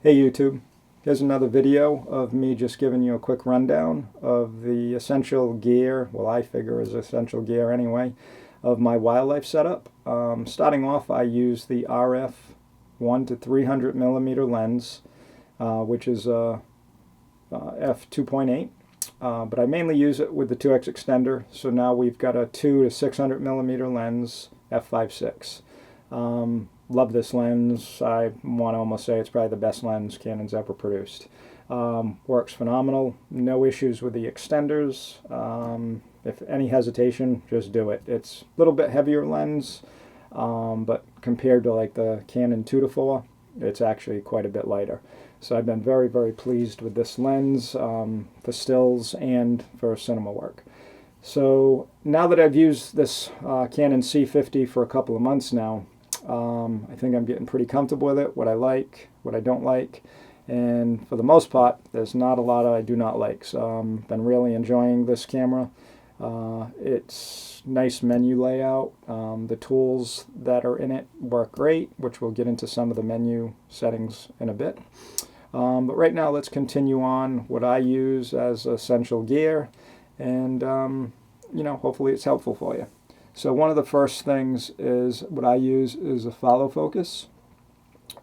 Hey YouTube, here's another video of me just giving you a quick rundown of the essential gear, well I figure is essential gear anyway, of my wildlife setup. Starting off, I use the RF 1 to 300 millimeter lens, which is a f2.8, but I mainly use it with the 2x extender, so now we've got a 2 to 600 millimeter lens, f5.6. Love this lens. I want to almost say it's probably the best lens Canon's ever produced. Works phenomenal. No issues with the extenders. If any hesitation, just do it. It's a little bit heavier lens, but compared to like the Canon 2 to 4, it's actually quite a bit lighter. So I've been very, very pleased with this lens for stills and for cinema work. So now that I've used this Canon C50 for a couple of months now, I think I'm getting pretty comfortable with it, what I like, what I don't like, and for the most part, there's not a lot I do not like. So I've been really enjoying this camera. It's nice menu layout. The tools that are in it work great, which we'll get into some of the menu settings in a bit. But right now, let's continue on what I use as essential gear, and you know, hopefully it's helpful for you. So one of the first things is what I use is a follow focus.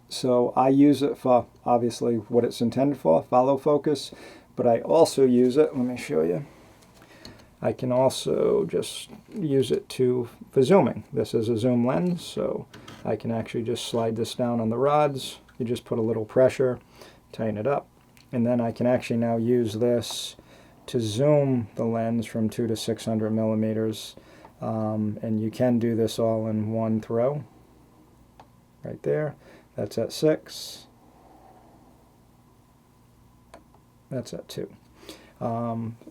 So I use it for obviously what it's intended for, follow focus, but I also use it, let me show you. I can also just use it for zooming. This is a zoom lens, so I can actually just slide this down on the rods. You just put a little pressure, tighten it up, and then I can actually now use this to zoom the lens from 2 to 600 millimeters. And you can do this all in one throw. Right there. That's at 6. That's at 2.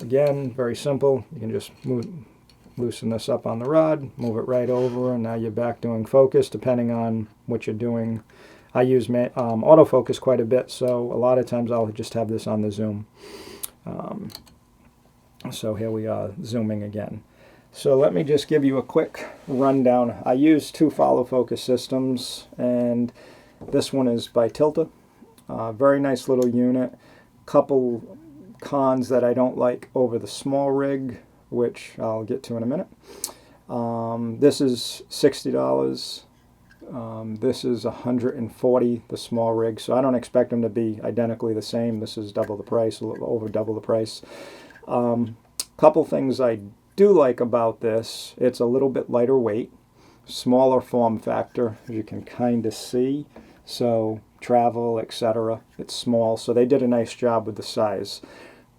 Again, very simple. You can just loosen this up on the rod, move it right over, and now you're back doing focus depending on what you're doing. I use autofocus quite a bit, so a lot of times I'll just have this on the zoom. So here we are zooming again. So let me just give you a quick rundown. I use two follow focus systems, and this one is by Tilta. Very nice little unit. Couple cons that I don't like over the SmallRIG, which I'll get to in a minute. This is $60. This is $140, the SmallRIG, so I don't expect them to be identically the same. This is double the price, a little over double the price. Couple things I do like about this, it's a little bit lighter weight, smaller form factor, as you can kind of see, so travel, etc. It's small, so they did a nice job with the size.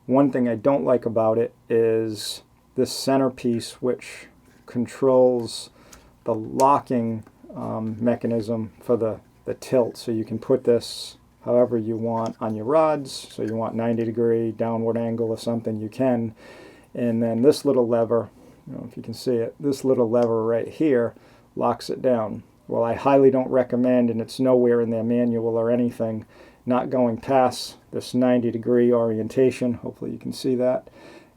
One thing I don't like about it is this centerpiece, which controls the locking mechanism for the tilt, so you can put this however you want on your rods. So you want 90-degree downward angle or something, you can. And then this little lever, I don't know if you can see it, this little lever right here locks it down. Well, I highly don't recommend, and it's nowhere in their manual or anything, not going past this 90-degree orientation. Hopefully you can see that,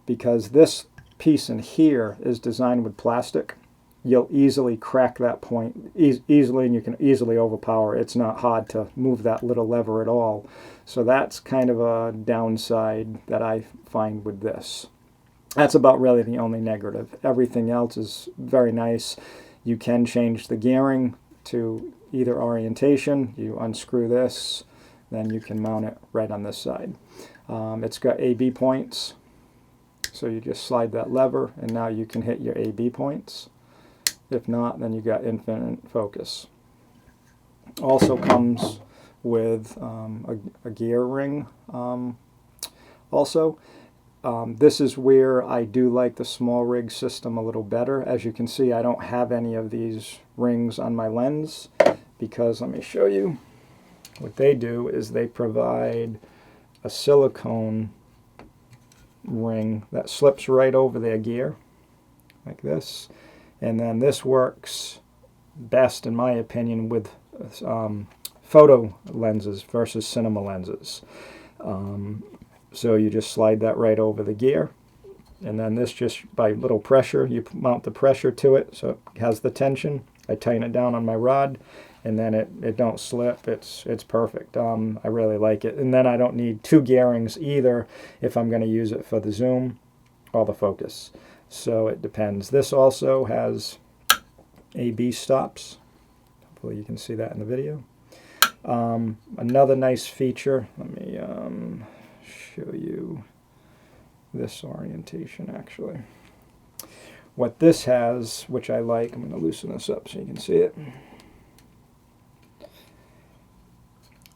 because this piece in here is designed with plastic. You'll easily crack that point easily, and you can easily overpower. It's not hard to move that little lever at all. So that's kind of a downside that I find with this. That's about really the only negative. Everything else is very nice. You can change the gearing to either orientation. You unscrew this, then you can mount it right on this side. It's got AB points, so you just slide that lever, and now you can hit your AB points. If not, then you got infinite focus. Also comes with a gear ring. Also. This is where I do like the SmallRIG system a little better. As you can see, I don't have any of these rings on my lens, because let me show you. What they do is they provide a silicone ring that slips right over their gear, like this. And then this works best, in my opinion, with photo lenses versus cinema lenses. So you just slide that right over the gear, and then this, just by little pressure, you mount the pressure to it so it has the tension. I tighten it down on my rod, and then it don't slip. It's perfect. I really like it. And then I don't need two gearings either if I'm going to use it for the zoom or the focus. So it depends. This also has A/B stops. Hopefully you can see that in the video. Another nice feature, let me show you this orientation actually. What this has, which I like, I'm going to loosen this up so you can see it.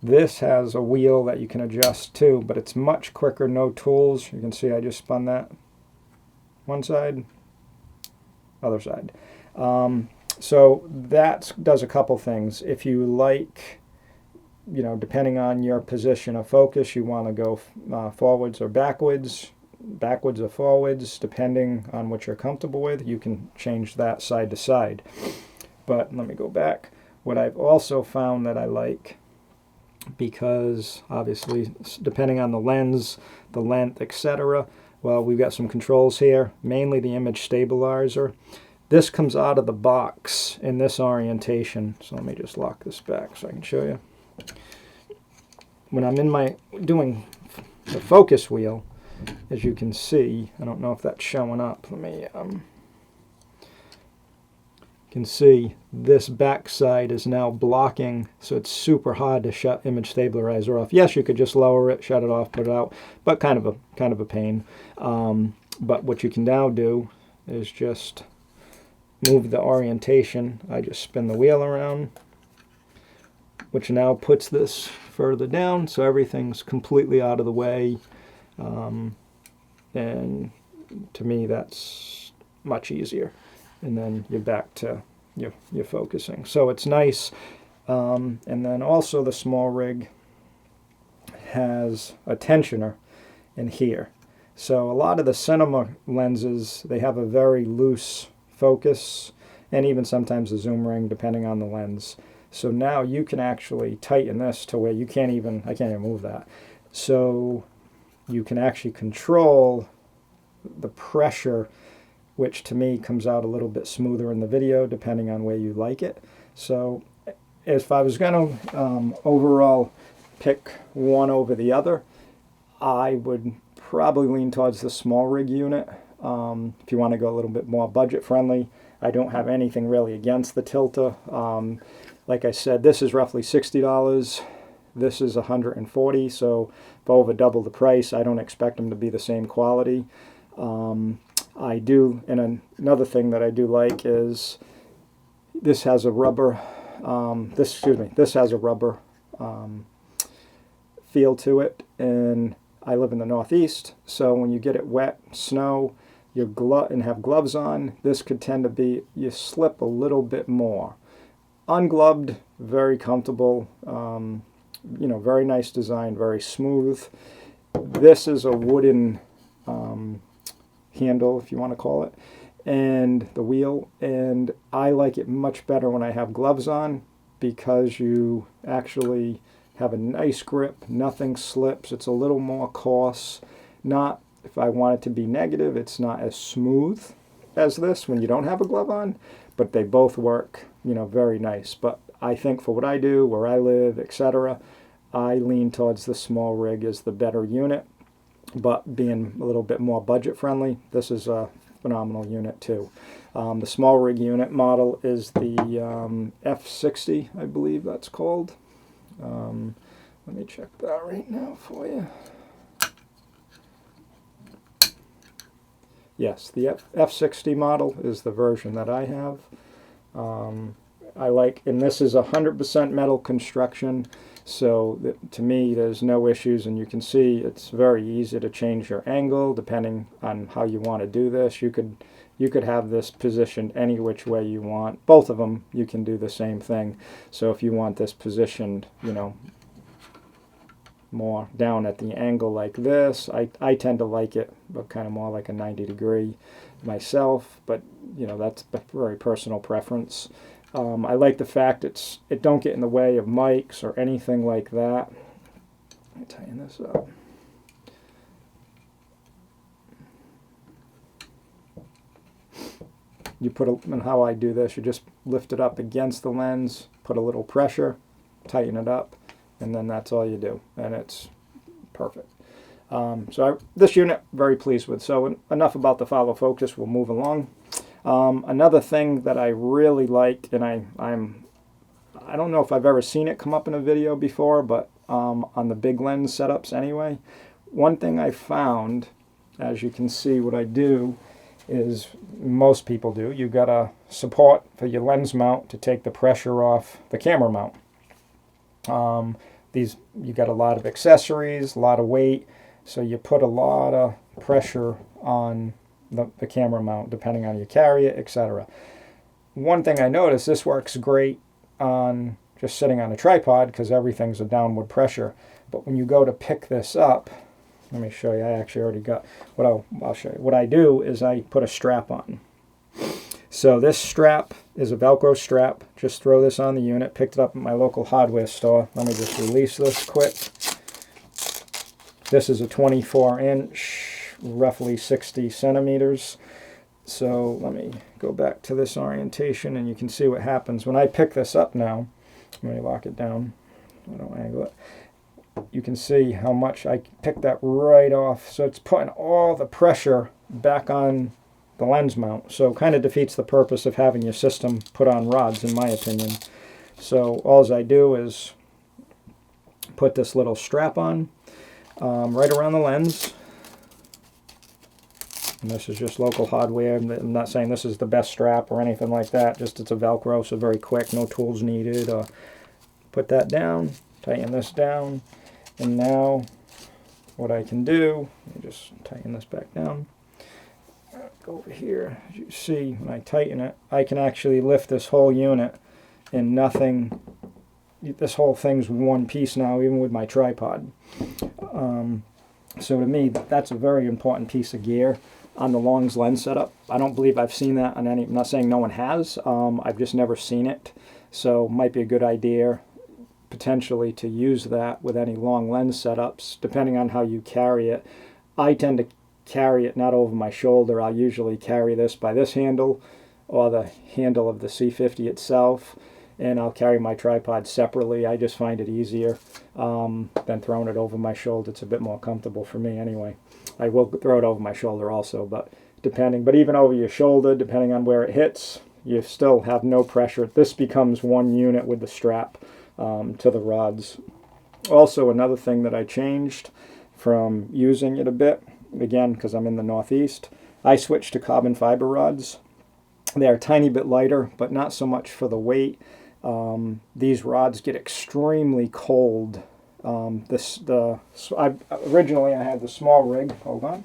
This has a wheel that you can adjust too, but it's much quicker, no tools. You can see I just spun that. One side, other side. So that does a couple things. If you like, you know, depending on your position of focus, you want to go forwards or backwards or forwards, depending on what you're comfortable with, you can change that side to side. But let me go back. What I've also found that I like, because obviously depending on the lens, the length, etc., well, we've got some controls here, mainly the image stabilizer. This comes out of the box in this orientation. So let me just lock this back so I can show you. When I'm in my doing the focus wheel, as you can see, I don't know if that's showing up. Let me you can see this back side is now blocking, so it's super hard to shut image stabilizer off. Yes, you could just lower it, shut it off, put it out, but kind of a pain. But what you can now do is just move the orientation. I just spin the wheel around, which now puts this further down, so everything's completely out of the way. And to me, that's much easier. And then you're back to your focusing. So it's nice. And then also the SmallRIG has a tensioner in here. So a lot of the cinema lenses, they have a very loose focus, and even sometimes the zoom ring, depending on the lens. So now you can actually tighten this to where I can't even move that. So you can actually control the pressure, which to me comes out a little bit smoother in the video, depending on where you like it. So if I was going to overall pick one over the other, I would probably lean towards the SmallRIG unit. If you want to go a little bit more budget friendly, I don't have anything really against the Tilta. Like I said, this is roughly $60. This is $140, so for over double the price, I don't expect them to be the same quality. I do, and another thing that I do like is this has a rubber, this has a rubber feel to it, and I live in the Northeast, so when you get it wet, snow, and have gloves on, this could tend to be, you slip a little bit more. Ungloved, very comfortable, you know, very nice design, very smooth. This is a wooden handle, if you want to call it, and the wheel, and I like it much better when I have gloves on, because you actually have a nice grip, nothing slips, it's a little more coarse. Not, if I want it to be negative, it's not as smooth as this when you don't have a glove on, but they both work, you know, very nice. But I think for what I do, where I live, etc., I lean towards the SmallRIG as the better unit. But being a little bit more budget friendly, this is a phenomenal unit too. The SmallRIG unit model is the F60, I believe that's called. Let me check that right now for you. Yes, the F60 model is the version that I have. I like, and this is 100% metal construction, so to me there's no issues, and you can see it's very easy to change your angle depending on how you want to do this. You could have this positioned any which way you want. Both of them you can do the same thing. So if you want this positioned, you know, more down at the angle like this, I tend to like it, but kind of more like a 90-degree myself, but you know, that's a very personal preference. I like the fact it don't get in the way of mics or anything like that. Let me tighten this up. You put and how I do this, you just lift it up against the lens, put a little pressure, tighten it up, and then that's all you do, and it's perfect. This unit, very pleased with. So enough about the follow focus, we'll move along. Another thing that I really like, and I don't know if I've ever seen it come up in a video before, but on the big lens setups anyway, one thing I found, as you can see, what I do is, most people do, you've got a support for your lens mount to take the pressure off the camera mount. You got a lot of accessories, a lot of weight, so you put a lot of pressure on the camera mount, depending on how you carry it, etc. One thing I noticed, this works great on just sitting on a tripod because everything's a downward pressure. But when you go to pick this up, let me show you. I actually already got what I'll show you. What I do is I put a strap on. So this strap is a Velcro strap. Just throw this on the unit. Picked it up at my local hardware store. Let me just release this quick. This is a 24-inch, roughly 60 centimeters. So let me go back to this orientation, and you can see what happens when I pick this up now. Let me lock it down. I don't angle it. You can see how much I picked that right off. So it's putting all the pressure back on the lens mount. So kind of defeats the purpose of having your system put on rods, in my opinion. So all I do is put this little strap on right around the lens. And this is just local hardware. I'm not saying this is the best strap or anything like that. Just it's a Velcro, so very quick, no tools needed. Put that down, tighten this down. And now what I can do, let me just tighten this back down. Go over here. As you see, when I tighten it, I can actually lift this whole unit and nothing. This whole thing's one piece now, even with my tripod. So to me, that's a very important piece of gear on the longs lens setup. I don't believe I've seen that on any. I'm not saying no one has. I've just never seen it. So might be a good idea potentially to use that with any long lens setups, depending on how you carry it. I tend to carry it not over my shoulder. I'll usually carry this by this handle or the handle of the C50 itself, and I'll carry my tripod separately. I just find it easier than throwing it over my shoulder. It's a bit more comfortable for me anyway. I will throw it over my shoulder also, but even over your shoulder, depending on where it hits, you still have no pressure. This becomes one unit with the strap to the rods. Also, another thing that I changed from using it a bit, again, because I'm in the Northeast, I switched to carbon fiber rods. They are a tiny bit lighter, but not so much for the weight. These rods get extremely cold. Originally I had the SmallRIG. Hold on.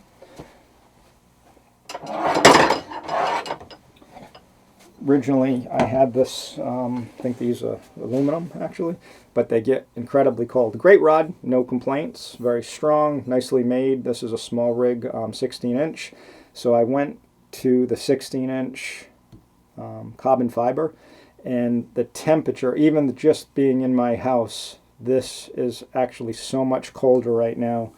Originally I had this, I think these are aluminum actually, but they get incredibly cold. Great rod, no complaints, very strong, nicely made. This is a SmallRIG 16-inch, so I went to the 16-inch carbon fiber, and the temperature, even just being in my house, this is actually so much colder right now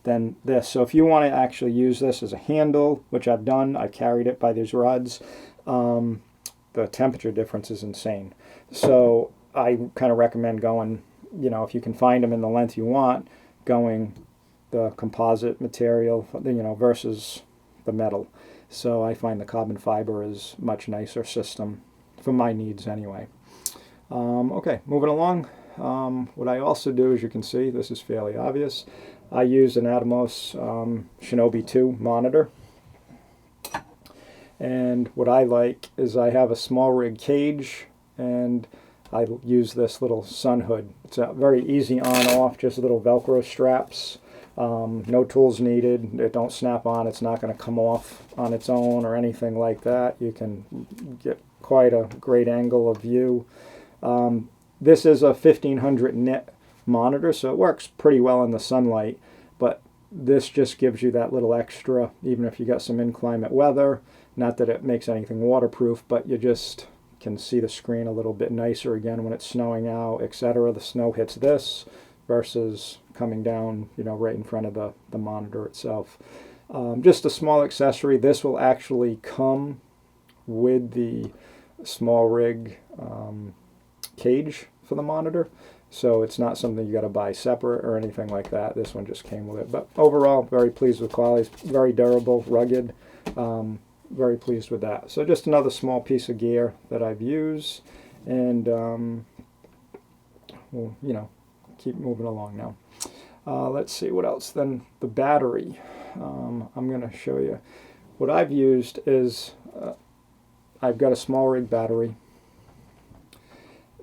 than this. So if you want to actually use this as a handle, which I've done, I've carried it by these rods, the temperature difference is insane. So I kind of recommend going, if you can find them in the length you want, going the composite material, versus the metal. So I find the carbon fiber is much nicer system for my needs anyway. Okay, moving along. What I also do, as you can see, this is fairly obvious, I use an Atomos Shinobi 2 monitor. And what I like is I have a SmallRIG cage, and I use this little sun hood. It's a very easy on-off, just little Velcro straps. No tools needed. It don't snap on. It's not going to come off on its own or anything like that. You can get quite a great angle of view. This is a 1500 nit monitor, so it works pretty well in the sunlight, but this just gives you that little extra, even if you got some inclement weather. Not that it makes anything waterproof, but you just can see the screen a little bit nicer again when it's snowing out, etc. The snow hits this versus coming down, right in front of the monitor itself. Just a small accessory. This will actually come with the SmallRIG cage for the monitor. So it's not something you got to buy separate or anything like that. This one just came with it. But overall, very pleased with quality. It's very durable, rugged. Very pleased with that. So just another small piece of gear that I've used. And, we'll, you know, keep moving along now. Let's see what else. Then the battery. I'm going to show you. What I've used is I've got a SmallRIG battery.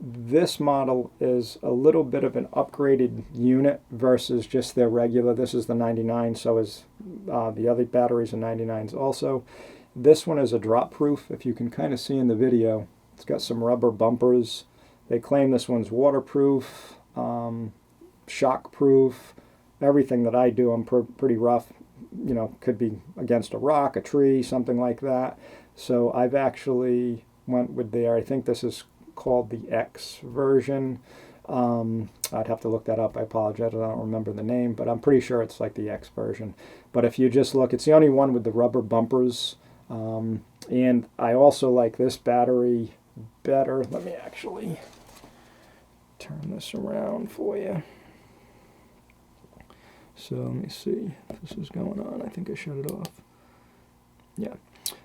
This model is a little bit of an upgraded unit versus just their regular. This is the 99, so is the other batteries are 99s also. This one is a drop proof, if you can kind of see in the video. It's got some rubber bumpers. They claim this one's waterproof, shock proof, everything that I do. I'm pretty rough, you know, could be against a rock, a tree, something like that. So I've actually went with their, I think this is called the X version. I'd have to look that up. I apologize. I don't remember the name, but I'm pretty sure it's like the X version. But if you just look, it's the only one with the rubber bumpers. And I also like this battery better. Let me actually turn this around for you. So let me see if this is going on. I think I shut it off. Yeah.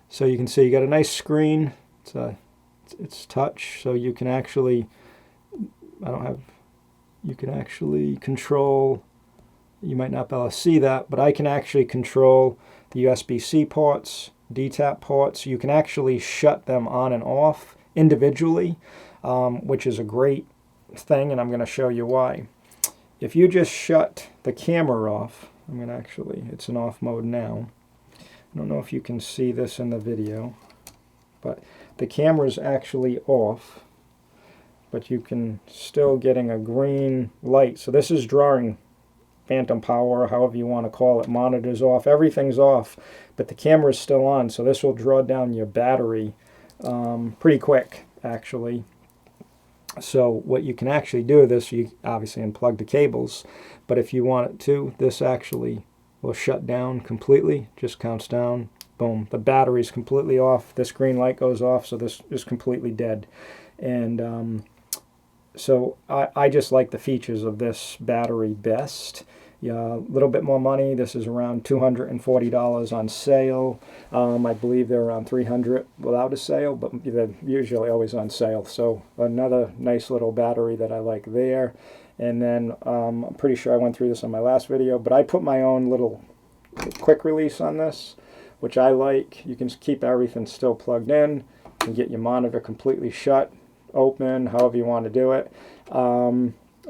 So you can see you got a nice screen. It's touch, so you can actually, you can actually control, you might not be able to see that, but I can actually control the USB-C ports, DTAP ports. You can actually shut them on and off individually, which is a great thing, and I'm going to show you why. If you just shut the camera off, I'm going to actually, it's in off mode now. I don't know if you can see this in the video, but the camera's actually off, but you can still getting a green light. So this is drawing phantom power, however you want to call it. Monitor's off, everything's off, but the camera's still on, so this will draw down your battery pretty quick, actually. So what you can actually do with this, you obviously unplug the cables, but if you want it to, this actually will shut down completely, just counts down. Boom, the battery's completely off. This green light goes off, so this is completely dead. And so I just like the features of this battery best. Yeah, a little bit more money. This is around $240 on sale. I believe they're around $300 without a sale, but they're usually always on sale. So another nice little battery that I like there. And then I'm pretty sure I went through this on my last video, but I put my own little quick release on this, which I like. You can keep everything still plugged in and get your monitor completely shut, open, however you want to do it.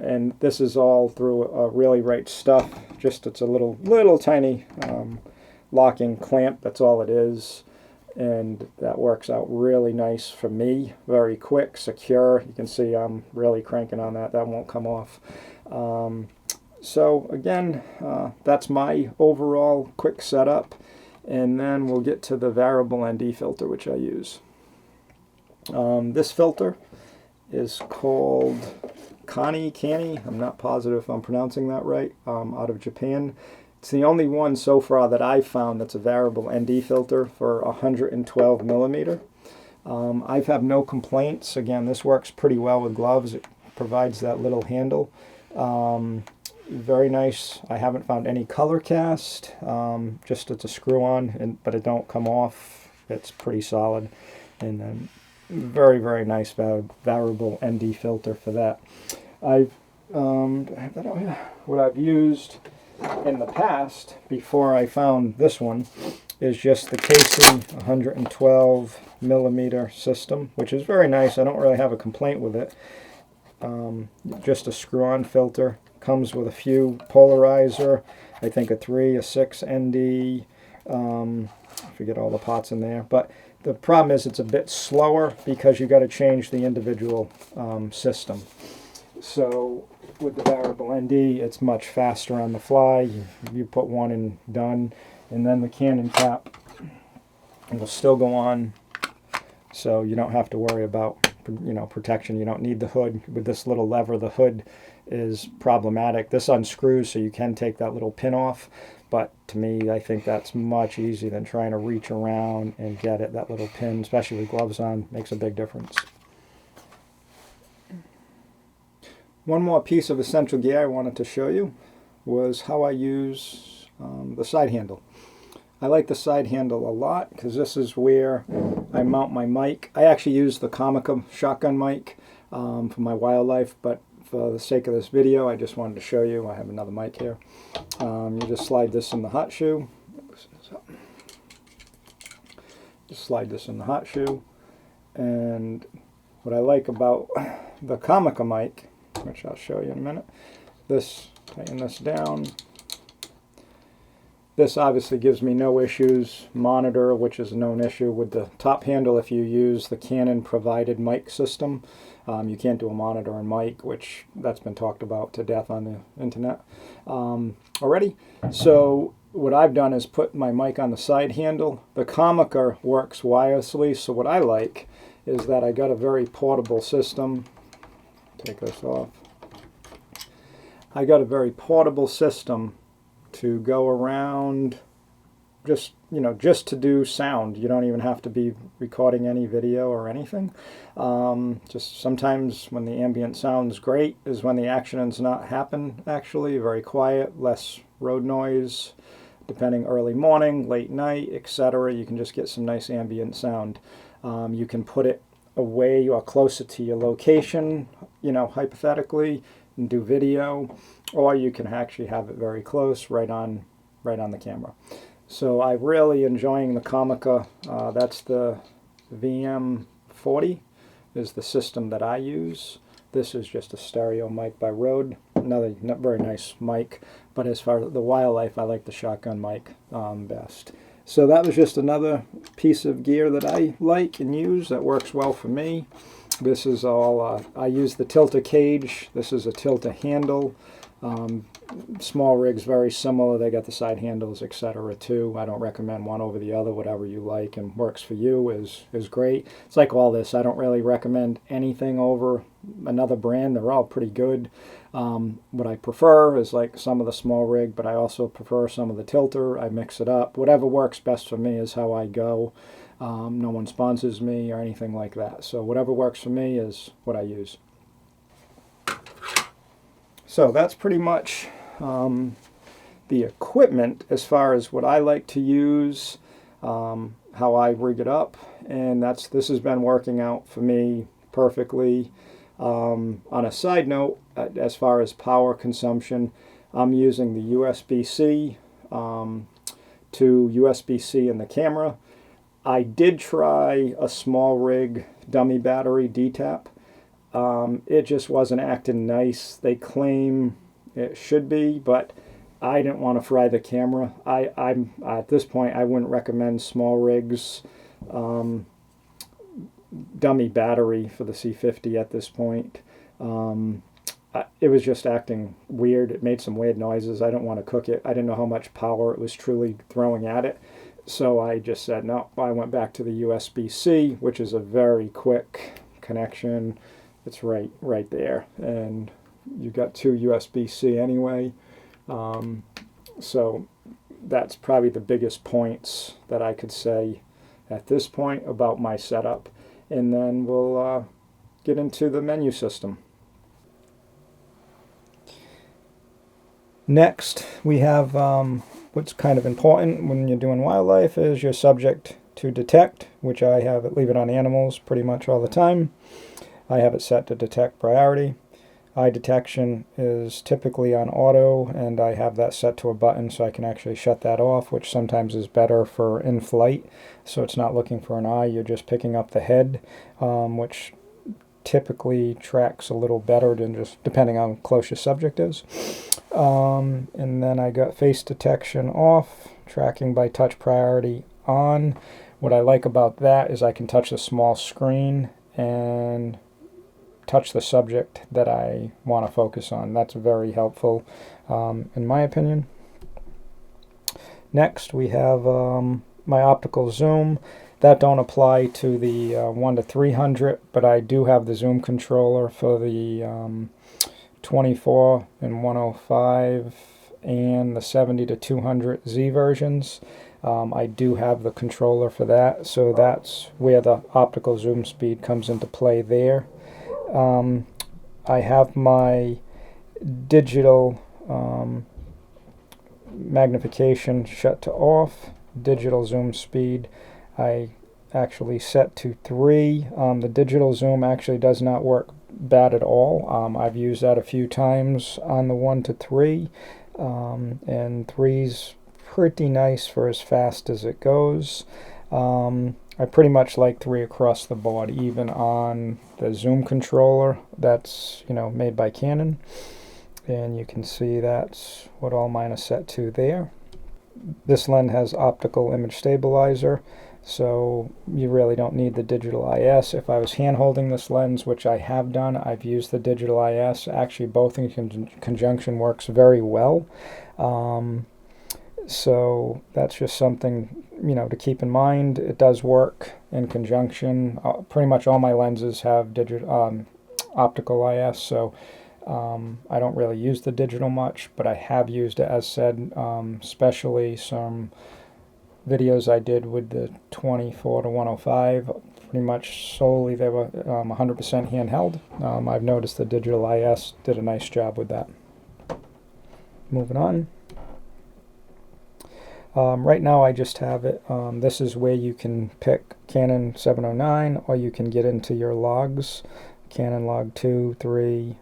And this is all through Really Right Stuff. Just it's a little tiny locking clamp. That's all it is. And that works out really nice for me. Very quick, secure. You can see I'm really cranking on that. That won't come off. So again, that's my overall quick setup. And then we'll get to the variable ND filter, which I use. This filter is called Canon. I'm not positive if I'm pronouncing that right, out of Japan. It's the only one so far that I've found that's a variable ND filter for 112 millimeter. I've had no complaints. Again, this works pretty well with gloves. It provides that little handle. Very nice. I haven't found any color cast. Just it's a screw on, but it don't come off. It's pretty solid. And then very, very nice variable ND filter for that. What I've used in the past, before I found this one, is just the Casey 112 millimeter system, which is very nice. I don't really have a complaint with it. Just a screw-on filter. Comes with a few polarizer, I think a 3, a 6 ND, I forget all the pots in there, but the problem is it's a bit slower because you got to change the individual system. So with the variable ND, it's much faster on the fly. You put one in, done, and then the Canon cap will still go on, so you don't have to worry about protection. You don't need the hood. With this little lever, the hood is problematic. This unscrews so you can take that little pin off, but to me, I think that's much easier than trying to reach around and get it. That little pin, especially with gloves on, makes a big difference. One more piece of essential gear I wanted to show you was how I use the side handle. I like the side handle a lot because this is where I mount my mic. I actually use the Comica shotgun mic for my wildlife, but for the sake of this video, I just wanted to show you. I have another mic here. You just slide this in the hot shoe. Just slide this in the hot shoe. And what I like about the Comica mic, which I'll show you in a minute, tighten this down. This obviously gives me no issues. Monitor, which is a known issue with the top handle if you use the Canon provided mic system. You can't do a monitor and mic, which that's been talked about to death on the internet already. So what I've done is put my mic on the side handle. The Comica works wirelessly, so what I like is that I got a very portable system. Take this off. I got a very portable system to go around, just to do sound. You don't even have to be recording any video or anything. Just sometimes when the ambient sound's great is when the action's not happen, actually. Very quiet, less road noise, depending early morning, late night, etc. You can just get some nice ambient sound. You can put it away or closer to your location, hypothetically, and do video, or you can actually have it very close, right on the camera. So I'm really enjoying the Comica. That's the VM40 is the system that I use. This is just a stereo mic by Rode. Another very nice mic, but as far as the wildlife, I like the shotgun mic best. So that was just another piece of gear that I like and use that works well for me. This is all, I use the Tilta cage. This is a Tilta handle. SmallRIG's very similar. They got the side handles, etc. too. I don't recommend one over the other. Whatever you like and works for you is great. It's like all this. I don't really recommend anything over another brand. They're all pretty good. What I prefer is like some of the SmallRIG, but I also prefer some of the Tilta. I mix it up. Whatever works best for me is how I go. No one sponsors me or anything like that. So whatever works for me is what I use. So that's pretty much the equipment as far as what I like to use, how I rig it up, and this has been working out for me perfectly. On a side note, as far as power consumption, I'm using the USB-C to USB-C in the camera. I did try a SmallRIG dummy battery DTAP. It just wasn't acting nice. They claim it should be, but I didn't want to fry the camera. I'm at this point, I wouldn't recommend SmallRIG's dummy battery for the C50 at this point. It was just acting weird. It made some weird noises. I didn't want to cook it. I didn't know how much power it was truly throwing at it. So I just said no. I went back to the USB-C, which is a very quick connection. It's right there, and you got two USB-C anyway. So that's probably the biggest points that I could say at this point about my setup. And then we'll get into the menu system. Next, we have what's kind of important when you're doing wildlife is your subject to detect, which I leave it on animals pretty much all the time. I have it set to detect priority. Eye detection is typically on auto, and I have that set to a button so I can actually shut that off, which sometimes is better for in-flight. So it's not looking for an eye, you're just picking up the head, which typically tracks a little better than just depending on how close your subject is. And then I got face detection off, tracking by touch priority on. What I like about that is I can touch the small screen and touch the subject that I want to focus on. That's very helpful in my opinion. Next we have my optical zoom. That don't apply to the 1 to 300, but I do have the zoom controller for the 24 and 105 and the 70 to 200 Z versions. I do have the controller for that, so that's where the optical zoom speed comes into play there. I have my digital magnification shut to off. Digital zoom speed I actually set to 3. The digital zoom actually does not work bad at all. I've used that a few times on the 1 to 3, and 3's pretty nice for as fast as it goes. I pretty much like 3 across the board, even on the zoom controller that's made by Canon. And you can see that's what all mine are set to there. This lens has optical image stabilizer, so you really don't need the digital IS. If I was hand holding this lens, which I have done, I've used the digital IS. Actually, both in conjunction works very well. So that's just something to keep in mind. It does work in conjunction. Pretty much all my lenses have optical IS, so I don't really use the digital much, but I have used it, as said, especially some videos I did with the 24 to 105. Pretty much solely they were 100% handheld. I've noticed the digital IS did a nice job with that. Moving on. Right now I just have it. This is where you can pick Canon 709, or you can get into your logs, Canon log 2, 3,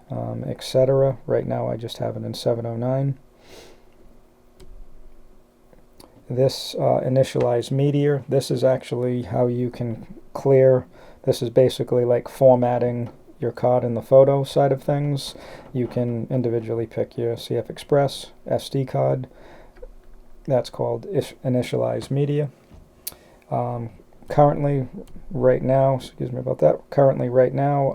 etc. Right now I just have it in 709. This initialize media, this is actually how you can clear. This is basically like formatting your card in the photo side of things. You can individually pick your CF Express, SD card. That's called initialize media. Currently, right now,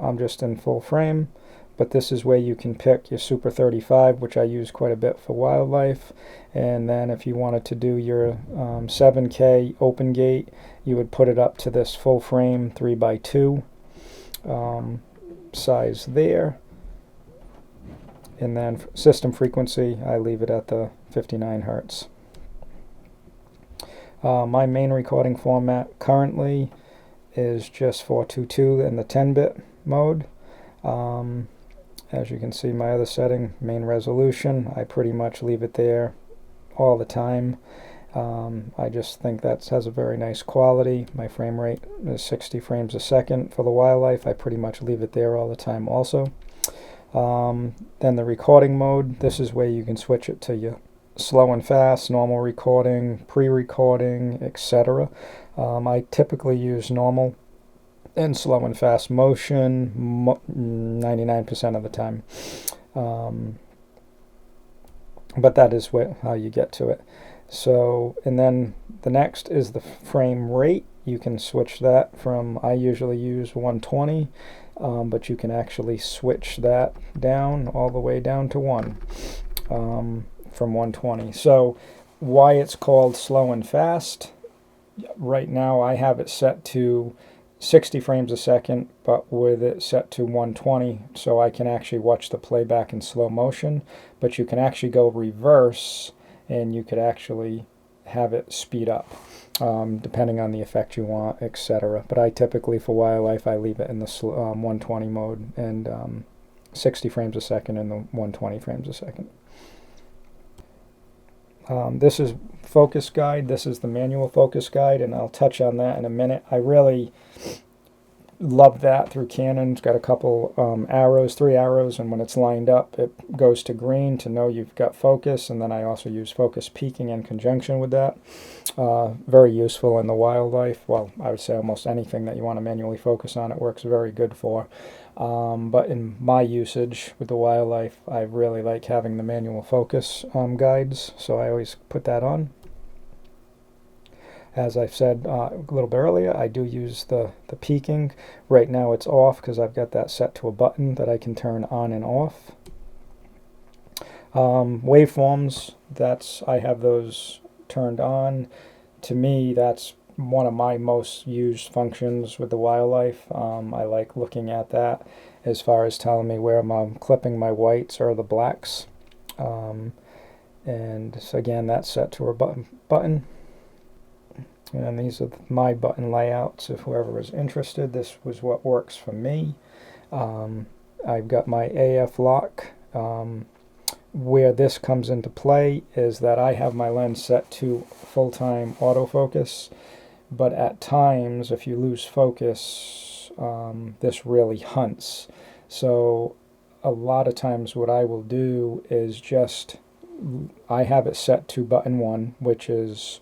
I'm just in full frame, but this is where you can pick your Super 35, which I use quite a bit for wildlife. And then if you wanted to do your 7K open gate, you would put it up to this full frame 3x2 size there. And then system frequency, I leave it at the 59 Hertz. My main recording format currently is just 422 in the 10-bit mode. As you can see, my other setting, main resolution, I pretty much leave it there all the time. I just think that has a very nice quality. My frame rate is 60 frames a second for the wildlife. I pretty much leave it there all the time also. Then the recording mode, this is where you can switch it to your slow and fast, normal recording, pre-recording, etc. I typically use normal and slow and fast motion 99% of the time. But that is how you get to it. So, and then the next is the frame rate. You can switch that from, I usually use 120, but you can actually switch that down all the way down to 1. From 120. So why it's called slow and fast, right now I have it set to 60 frames a second, but with it set to 120, so I can actually watch the playback in slow motion. But you can actually go reverse, and you could actually have it speed up, depending on the effect you want, etc. But I typically, for wildlife, I leave it in the 120 mode, and 60 frames a second and the 120 frames a second. This is focus guide. This is the manual focus guide, and I'll touch on that in a minute. I really love that through Canon. It's got a couple arrows, 3 arrows, and when it's lined up, it goes to green to know you've got focus. And then I also use focus peaking in conjunction with that. Very useful in the wildlife. Well, I would say almost anything that you want to manually focus on, it works very good for. But in my usage with the wildlife, I really like having the manual focus guides, so I always put that on. As I've said a little bit earlier, I do use the peaking. Right now it's off because I've got that set to a button that I can turn on and off. Waveforms, I have those turned on. To me, that's one of my most used functions with the wildlife. I like looking at that as far as telling me where I'm clipping my whites or the blacks. And so again, that's set to a button. And these are my button layouts. If whoever is interested, this was what works for me. I've got my AF lock. Where this comes into play is that I have my lens set to full-time autofocus, but at times if you lose focus, this really hunts. So a lot of times what I will do is just, I have it set to button 1, which is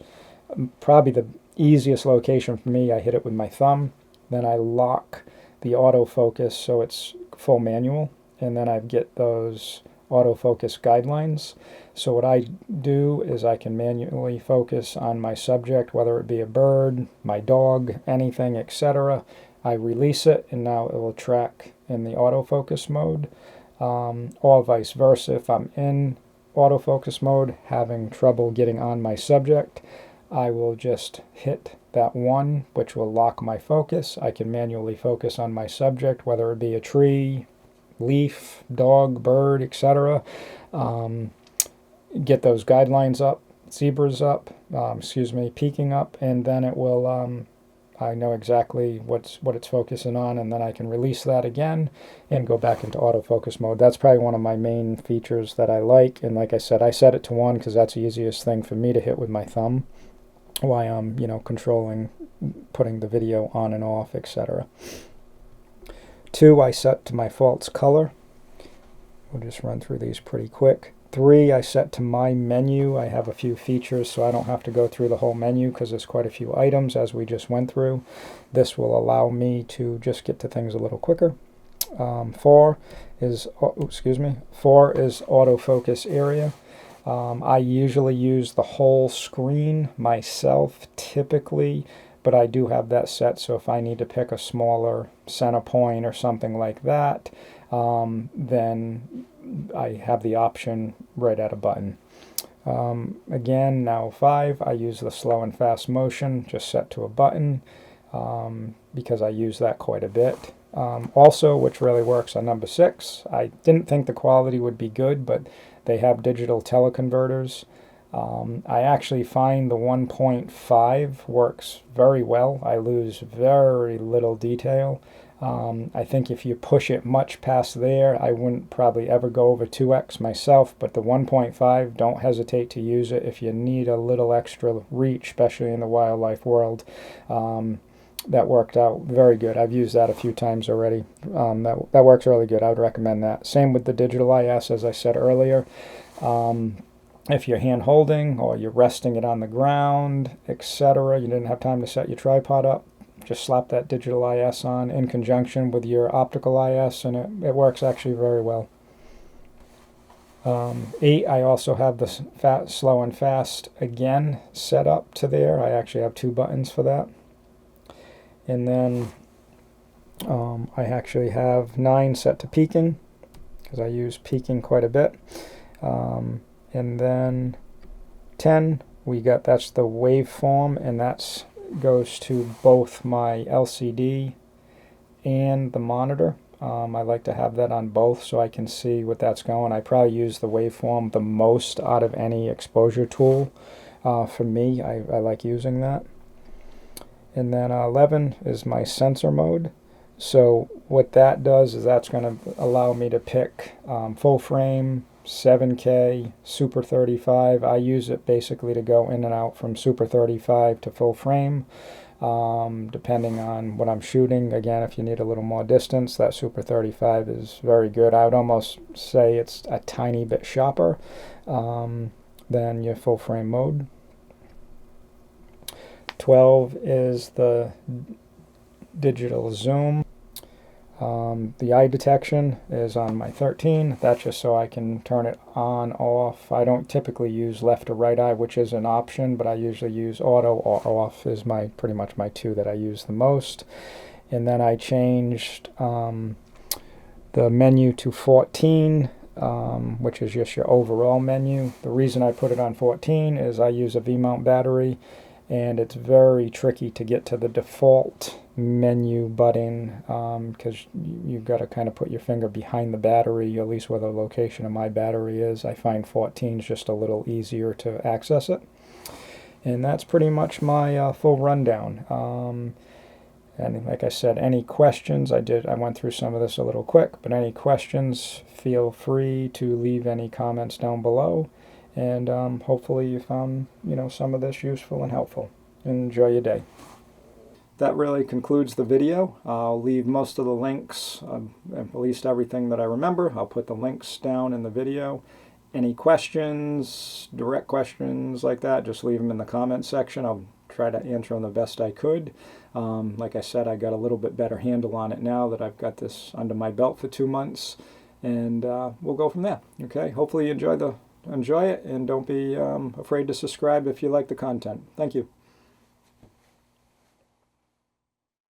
probably the easiest location for me. I hit it with my thumb, then I lock the autofocus so it's full manual, and then I get those autofocus guidelines. So what I do is I can manually focus on my subject, whether it be a bird, my dog, anything, etc. I release it, and now it will track in the autofocus mode, or vice versa. If I'm in autofocus mode having trouble getting on my subject, I will just hit that 1, which will lock my focus. I can manually focus on my subject, whether it be a tree, leaf, dog, bird, etc. Get those guidelines up, zebras up, peaking up, and then it will, I know exactly what it's focusing on, and then I can release that again and go back into autofocus mode. That's probably one of my main features that I like, and like I said, I set it to 1 because that's the easiest thing for me to hit with my thumb while I'm, controlling, putting the video on and off, etc. 2, I set to my false color. We'll just run through these pretty quick. 3, I set to my menu. I have a few features so I don't have to go through the whole menu because there's quite a few items as we just went through. This will allow me to just get to things a little quicker. 4 is autofocus area. I usually use the whole screen myself typically, but I do have that set, so if I need to pick a smaller center point or something like that, then I have the option right at a button. Again, now 5, I use the slow and fast motion, just set to a button, because I use that quite a bit. Also, which really works on number 6, I didn't think the quality would be good, but they have digital teleconverters. I actually find the 1.5 works very well. I lose very little detail. I think if you push it much past there, I wouldn't probably ever go over 2x myself, but the 1.5, don't hesitate to use it if you need a little extra reach, especially in the wildlife world. That worked out very good. I've used that a few times already. That works really good. I would recommend that. Same with the digital IS, as I said earlier. If you're hand holding or you're resting it on the ground, etc., you didn't have time to set your tripod up, just slap that digital IS on in conjunction with your optical IS, and it works actually very well. 8, I also have the slow and fast again set up to there. I actually have 2 buttons for that. And then I actually have 9 set to peaking because I use peaking quite a bit. And then 10, that's the waveform, and that's goes to both my LCD and the monitor. I like to have that on both so I can see what that's going. I probably use the waveform the most out of any exposure tool. For me, I like using that. And then 11 is my sensor mode. So what that does is that's going to allow me to pick full frame, 7K, Super 35. I use it basically to go in and out from Super 35 to full frame, depending on what I'm shooting. Again, if you need a little more distance, that Super 35 is very good. I would almost say it's a tiny bit sharper than your full frame mode. 12 is the digital zoom. The eye detection is on my 13. That's just so I can turn it on, off. I don't typically use left or right eye, which is an option, but I usually use auto or off is pretty much my 2 that I use the most. And then I changed the menu to 14, which is just your overall menu. The reason I put it on 14 is I use a V-mount battery, and it's very tricky to get to the default menu button because you've got to kind of put your finger behind the battery, at least where the location of my battery is. I find 14 is just a little easier to access it. And that's pretty much my full rundown. And like I said, any questions, I went through some of this a little quick, but any questions, feel free to leave any comments down below. And hopefully you found, some of this useful and helpful. Enjoy your day. That really concludes the video. I'll leave most of the links, at least everything that I remember. I'll put the links down in the video. Any questions, direct questions like that, just leave them in the comments section. I'll try to answer them the best I could. Like I said, I got a little bit better handle on it now that I've got this under my belt for 2 months. And we'll go from there. Okay, hopefully you enjoy it, and don't be afraid to subscribe if you like the content. Thank you.